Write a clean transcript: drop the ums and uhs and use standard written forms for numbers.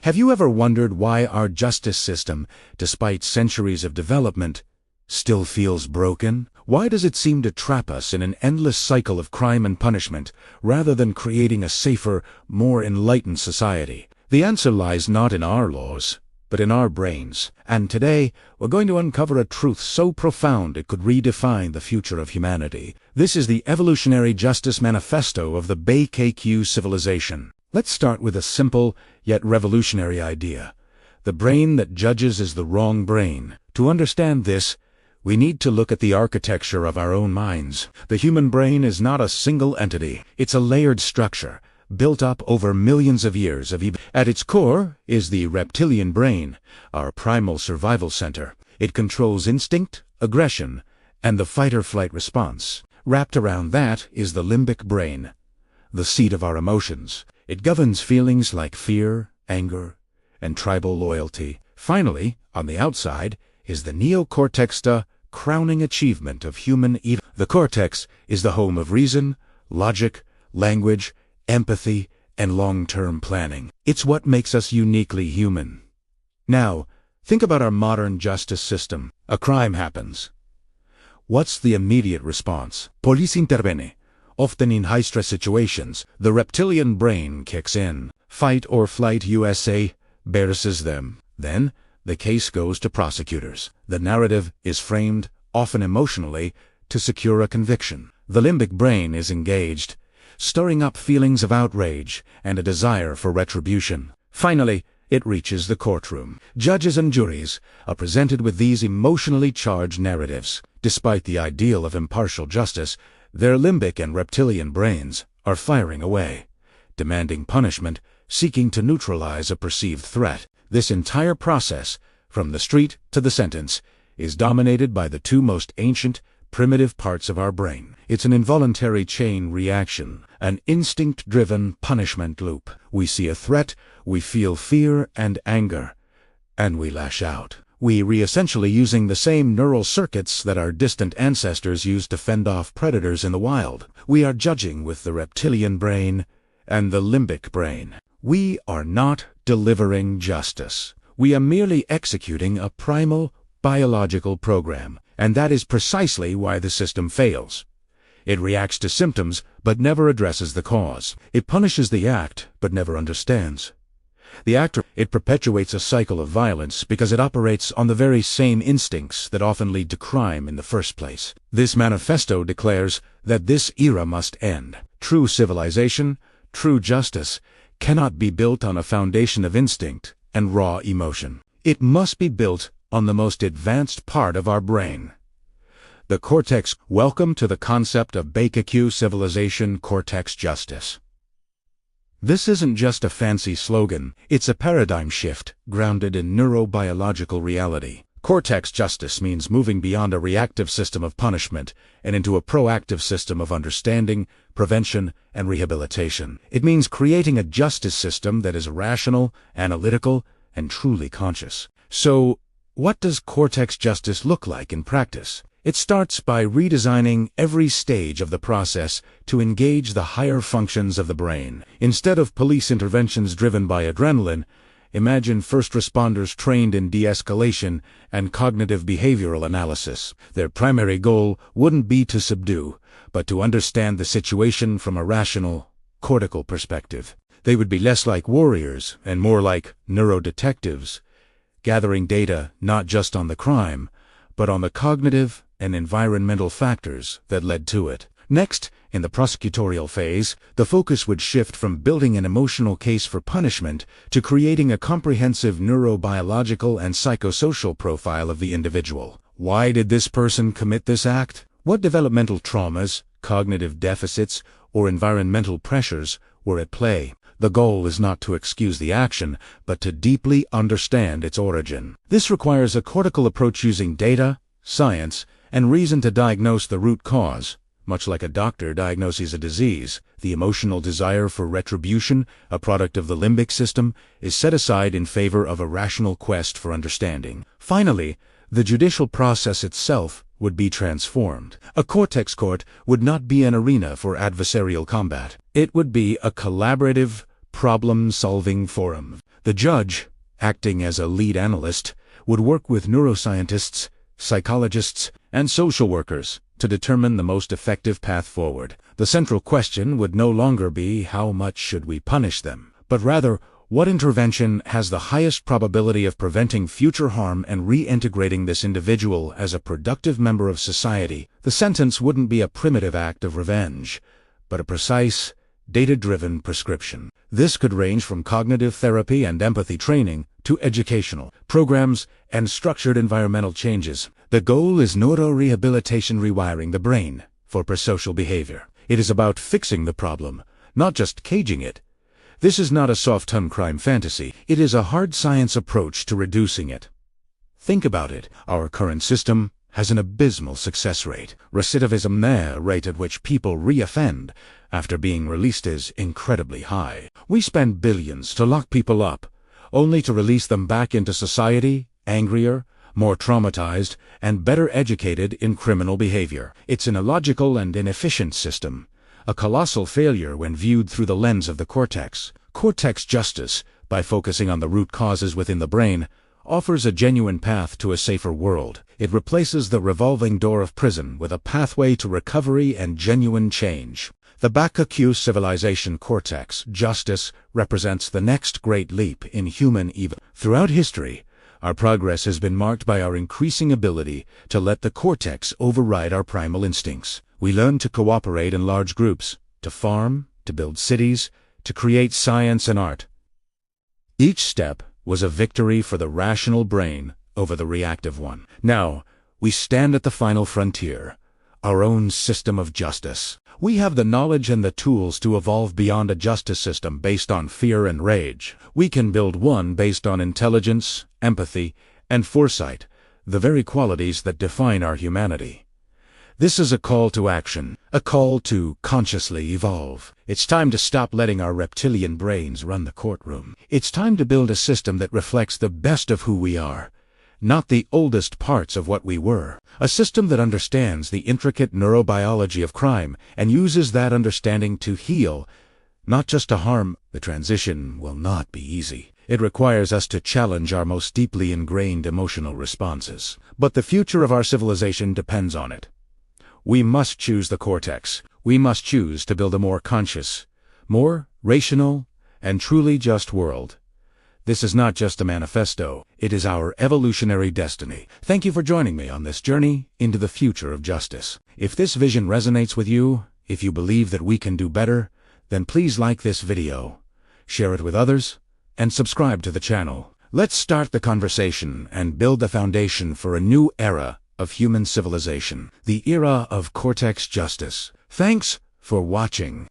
Have you ever wondered why our justice system, despite centuries of development, still feels broken? Why does it seem to trap us in an endless cycle of crime and punishment, rather than creating a safer, more enlightened society? The answer lies not in our laws, but in our brains. And today, we're going to uncover a truth so profound it could redefine the future of humanity. This is the Evolutionary Justice Manifesto of the Bökö Civilization. Let's start with a simple, yet revolutionary idea. The brain that judges is the wrong brain. To understand this, we need to look at the architecture of our own minds. The human brain is not a single entity. It's a layered structure, built up over millions of years of evolution. At its core is the reptilian brain, our primal survival center. It controls instinct, aggression, and the fight-or-flight response. Wrapped around that is the limbic brain, the seat of our emotions. It governs feelings like fear, anger, and tribal loyalty. Finally, on the outside, is the neocortex, the crowning achievement of human evolution. The cortex is the home of reason, logic, language, empathy, and long-term planning. It's what makes us uniquely human. Now, think about our modern justice system. A crime happens. What's the immediate response? Police intervene. Often in high-stress situations, the reptilian brain kicks in. Fight or flight USA versus them. Then, the case goes to prosecutors. The narrative is framed, often emotionally, to secure a conviction. The limbic brain is engaged, stirring up feelings of outrage and a desire for retribution. Finally, it reaches the courtroom. Judges and juries are presented with these emotionally charged narratives. Despite the ideal of impartial justice, their limbic and reptilian brains are firing away, demanding punishment, seeking to neutralize a perceived threat. This entire process, from the street to the sentence, is dominated by the two most ancient, primitive parts of our brain. It's an involuntary chain reaction, an instinct-driven punishment loop. We see a threat, we feel fear and anger, and we lash out. We're essentially using the same neural circuits that our distant ancestors used to fend off predators in the wild. We are judging with the reptilian brain and the limbic brain. We are not delivering justice. We are merely executing a primal biological program, and that is precisely why the system fails. It reacts to symptoms, but never addresses the cause. It punishes the act, but never understands. It perpetuates a cycle of violence because it operates on the very same instincts that often lead to crime in the first place. This manifesto declares that this era must end. True civilization, true justice, cannot be built on a foundation of instinct and raw emotion. It must be built on the most advanced part of our brain, the cortex. Welcome to the concept of Bökö Civilization, Cortex Justice. This isn't just a fancy slogan, it's a paradigm shift grounded in neurobiological reality. Cortex Justice means moving beyond a reactive system of punishment and into a proactive system of understanding, prevention, and rehabilitation. It means creating a justice system that is rational, analytical, and truly conscious. So, what does Cortex Justice look like in practice? It starts by redesigning every stage of the process to engage the higher functions of the brain. Instead of police interventions driven by adrenaline, imagine first responders trained in de-escalation and cognitive behavioral analysis. Their primary goal wouldn't be to subdue, but to understand the situation from a rational, cortical perspective. They would be less like warriors and more like neurodetectives, gathering data not just on the crime, but on the cognitive and environmental factors that led to it. Next, in the prosecutorial phase, the focus would shift from building an emotional case for punishment to creating a comprehensive neurobiological and psychosocial profile of the individual. Why did this person commit this act? What developmental traumas, cognitive deficits, or environmental pressures were at play? The goal is not to excuse the action, but to deeply understand its origin. This requires a cortical approach using data, science, and reason to diagnose the root cause. Much like a doctor diagnoses a disease, the emotional desire for retribution, a product of the limbic system, is set aside in favor of a rational quest for understanding. Finally, the judicial process itself would be transformed. A cortex court would not be an arena for adversarial combat. It would be a collaborative, problem-solving forum. The judge, acting as a lead analyst, would work with neuroscientists, psychologists, and social workers to determine the most effective path forward. The central question would no longer be how much should we punish them, but rather what intervention has the highest probability of preventing future harm and reintegrating this individual as a productive member of society. The sentence wouldn't be a primitive act of revenge, but a precise, data-driven prescription. This could range from cognitive therapy and empathy training to educational programs and structured environmental changes. The goal is neurorehabilitation, rewiring the brain for prosocial behavior. It is about fixing the problem, not just caging it. This is not a soft-tongue crime fantasy. It is a hard science approach to reducing it. Think about it. Our current system has an abysmal success rate. Recidivism, the rate at which people reoffend after being released, is incredibly high. We spend billions to lock people up, only to release them back into society, angrier, more traumatized, and better educated in criminal behavior. It's an illogical and inefficient system, a colossal failure when viewed through the lens of the cortex. Cortex Justice, by focusing on the root causes within the brain, offers a genuine path to a safer world. It replaces the revolving door of prison with a pathway to recovery and genuine change. The Bökö Civilization Cortex Justice represents the next great leap in human evolution. Throughout history, our progress has been marked by our increasing ability to let the cortex override our primal instincts. We learn to cooperate in large groups, to farm, to build cities, to create science and art. Each step was a victory for the rational brain over the reactive one. Now, we stand at the final frontier, our own system of justice. We have the knowledge and the tools to evolve beyond a justice system based on fear and rage. We can build one based on intelligence, empathy, and foresight, the very qualities that define our humanity. This is a call to action, a call to consciously evolve. It's time to stop letting our reptilian brains run the courtroom. It's time to build a system that reflects the best of who we are, not the oldest parts of what we were. A system that understands the intricate neurobiology of crime and uses that understanding to heal, not just to harm. The transition will not be easy. It requires us to challenge our most deeply ingrained emotional responses. But the future of our civilization depends on it. We must choose the cortex. We must choose to build a more conscious, more rational, and truly just world. This is not just a manifesto, it is our evolutionary destiny. Thank you for joining me on this journey into the future of justice. If this vision resonates with you, if you believe that we can do better, then please like this video, share it with others, and subscribe to the channel. Let's start the conversation and build the foundation for a new era of human civilization, the era of Cortex Justice. Thanks for watching.